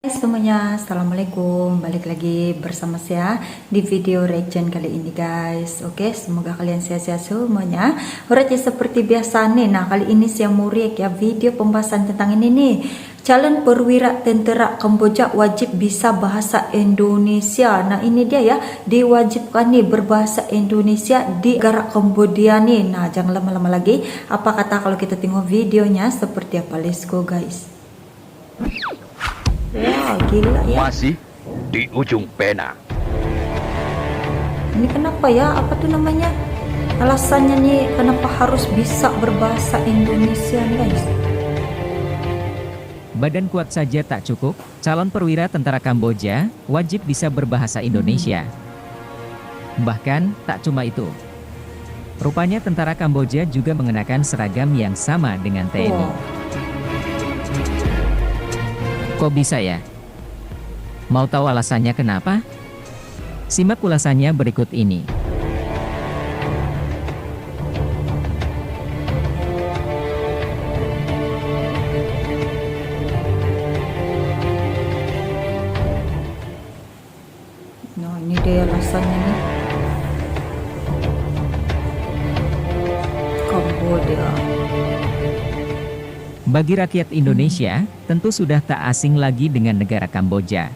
Hai semuanya, assalamualaikum. Balik lagi bersama saya di video reaction kali ini guys. Oke, semoga kalian sehat-sehat semuanya. Alright, ya seperti biasa nih. Nah, kali ini saya mau react ya video pembahasan tentang ini nih. Calon perwira tentara Kamboja wajib bisa bahasa Indonesia. Nah, ini dia ya, diwajibkan nih berbahasa Indonesia di negara Kamboja nih. Nah, jangan lama-lama lagi. Apa kata kalau kita tengok videonya seperti apa? Let's go guys. Wah, gila ya. Masih di ujung pena. Ini kenapa ya? Apa tuh namanya? Alasannya nih kenapa harus bisa berbahasa Indonesia, guys? Badan kuat saja tak cukup, calon perwira tentara Kamboja wajib bisa berbahasa Indonesia. Bahkan, tak cuma itu. Rupanya tentara Kamboja juga mengenakan seragam yang sama dengan TNI. Wow. Kok bisa ya? Mau tahu alasannya kenapa? Simak ulasannya berikut ini. Nah, ini dia alasannya nih. Kamboja. Bagi rakyat Indonesia, tentu sudah tak asing lagi dengan negara Kamboja.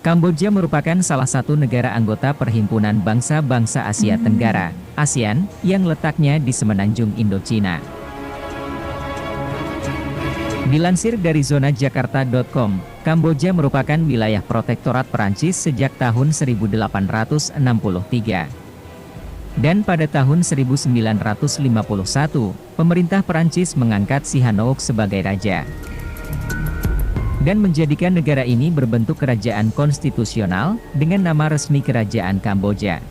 Kamboja merupakan salah satu negara anggota Perhimpunan Bangsa-Bangsa Asia Tenggara, ASEAN, yang letaknya di semenanjung Indochina. Dilansir dari zonajakarta.com, Kamboja merupakan wilayah protektorat Perancis sejak tahun 1863. Dan pada tahun 1951, pemerintah Perancis mengangkat Sihanouk sebagai raja. Dan menjadikan negara ini berbentuk kerajaan konstitusional, dengan nama resmi Kerajaan Kamboja.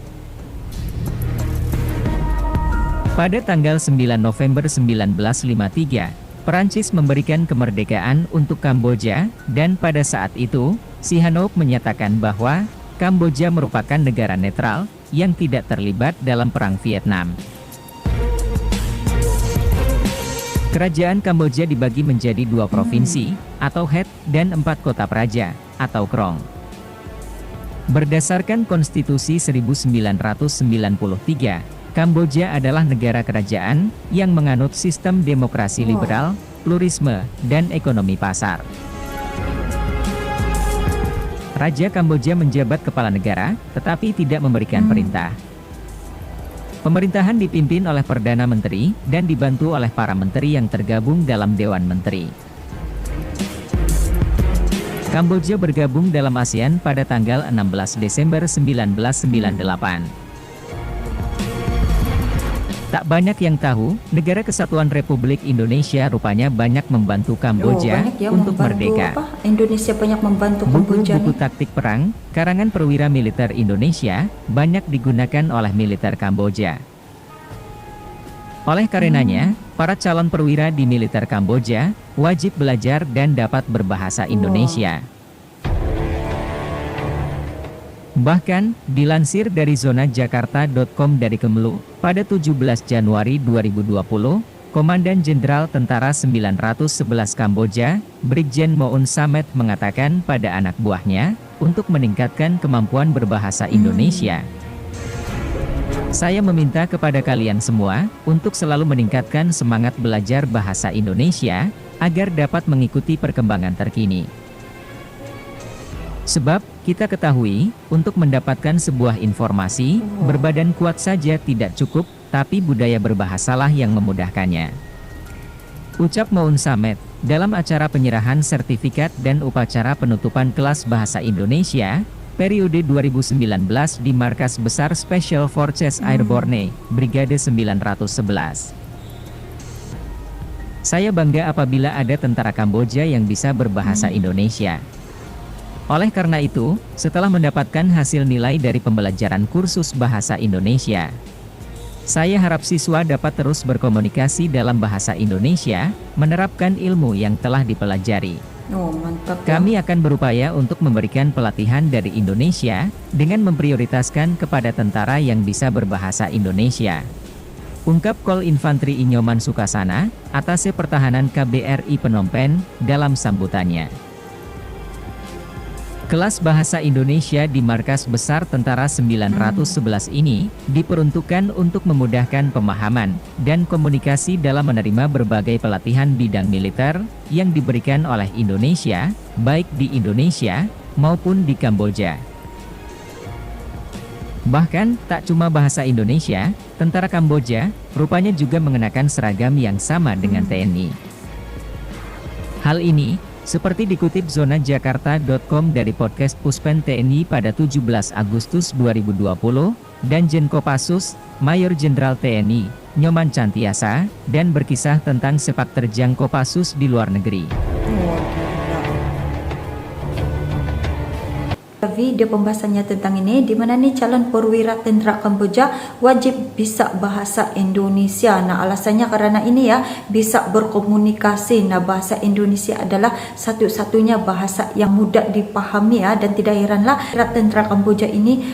Pada tanggal 9 November 1953, Perancis memberikan kemerdekaan untuk Kamboja, dan pada saat itu, Sihanouk menyatakan bahwa Kamboja merupakan negara netral, yang tidak terlibat dalam Perang Vietnam. Kerajaan Kamboja dibagi menjadi 2 provinsi, atau Het, dan 4 kota praja, atau Krong. Berdasarkan Konstitusi 1993, Kamboja adalah negara kerajaan, yang menganut sistem demokrasi liberal, pluralisme, dan ekonomi pasar. Raja Kamboja menjabat kepala negara, tetapi tidak memberikan perintah. Pemerintahan dipimpin oleh Perdana Menteri, dan dibantu oleh para menteri yang tergabung dalam Dewan Menteri. Kamboja bergabung dalam ASEAN pada tanggal 16 Desember 1998. Tak banyak yang tahu, Negara Kesatuan Republik Indonesia rupanya banyak membantu Kamboja banyak ya untuk membantu merdeka. Indonesia banyak membantu Kamboja Buku-buku nih. taktik perang, karangan perwira militer Indonesia, banyak digunakan oleh militer Kamboja. Oleh karenanya, para calon perwira di militer Kamboja, wajib belajar dan dapat berbahasa Indonesia. Bahkan, dilansir dari zonajakarta.com dari Kemlu, pada 17 Januari 2020, Komandan Jenderal Tentara 911 Kamboja, Brigjen Moon Samet mengatakan pada anak buahnya, untuk meningkatkan kemampuan berbahasa Indonesia. Saya meminta kepada kalian semua, untuk selalu meningkatkan semangat belajar bahasa Indonesia, agar dapat mengikuti perkembangan terkini. Sebab, kita ketahui, untuk mendapatkan sebuah informasi, berbadan kuat saja tidak cukup, tapi budaya berbahasalah yang memudahkannya. Ucap Moon Samet, dalam acara penyerahan sertifikat dan upacara penutupan kelas Bahasa Indonesia, periode 2019 di Markas Besar Special Forces Airborne, Brigade 911. Saya bangga apabila ada tentara Kamboja yang bisa berbahasa Indonesia. Oleh karena itu, setelah mendapatkan hasil nilai dari pembelajaran kursus bahasa Indonesia, saya harap siswa dapat terus berkomunikasi dalam bahasa Indonesia, menerapkan ilmu yang telah dipelajari. Oh, mantap ya. Kami akan berupaya untuk memberikan pelatihan dari Indonesia, dengan memprioritaskan kepada tentara yang bisa berbahasa Indonesia. Ungkap Kol Infantri Inyoman Sukasana, Atase Pertahanan KBRI Phnom Penh, dalam sambutannya. Kelas Bahasa Indonesia di Markas Besar Tentara 911 ini diperuntukkan untuk memudahkan pemahaman dan komunikasi dalam menerima berbagai pelatihan bidang militer yang diberikan oleh Indonesia, baik di Indonesia maupun di Kamboja. Bahkan, tak cuma bahasa Indonesia, tentara Kamboja rupanya juga mengenakan seragam yang sama dengan TNI. Hal ini seperti dikutip zonajakarta.com dari podcast Puspen TNI pada 17 Agustus 2020, dan Jen Kopassus, Mayor Jenderal TNI, Nyoman Cantiasa, dan berkisah tentang sepak terjang Kopassus di luar negeri. Video pembahasannya tentang ini, di mana nih calon perwira tentara Kamboja wajib bisa bahasa Indonesia. Nah, alasannya karena ini ya, bisa berkomunikasi. Nah, bahasa Indonesia adalah satu-satunya bahasa yang mudah dipahami ya, dan tidak heranlah tentara Kamboja ini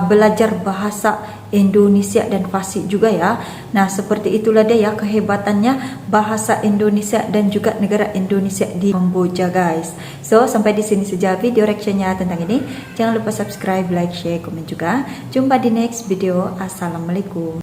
belajar bahasa Indonesia dan fasih juga ya. Nah, seperti itulah dia ya kehebatannya bahasa Indonesia dan juga negara Indonesia di Kamboja, guys. So, sampai di sini saja video reactionnya tentang ini. Jangan lupa subscribe, like, share, komen juga. Jumpa di next video. Assalamualaikum.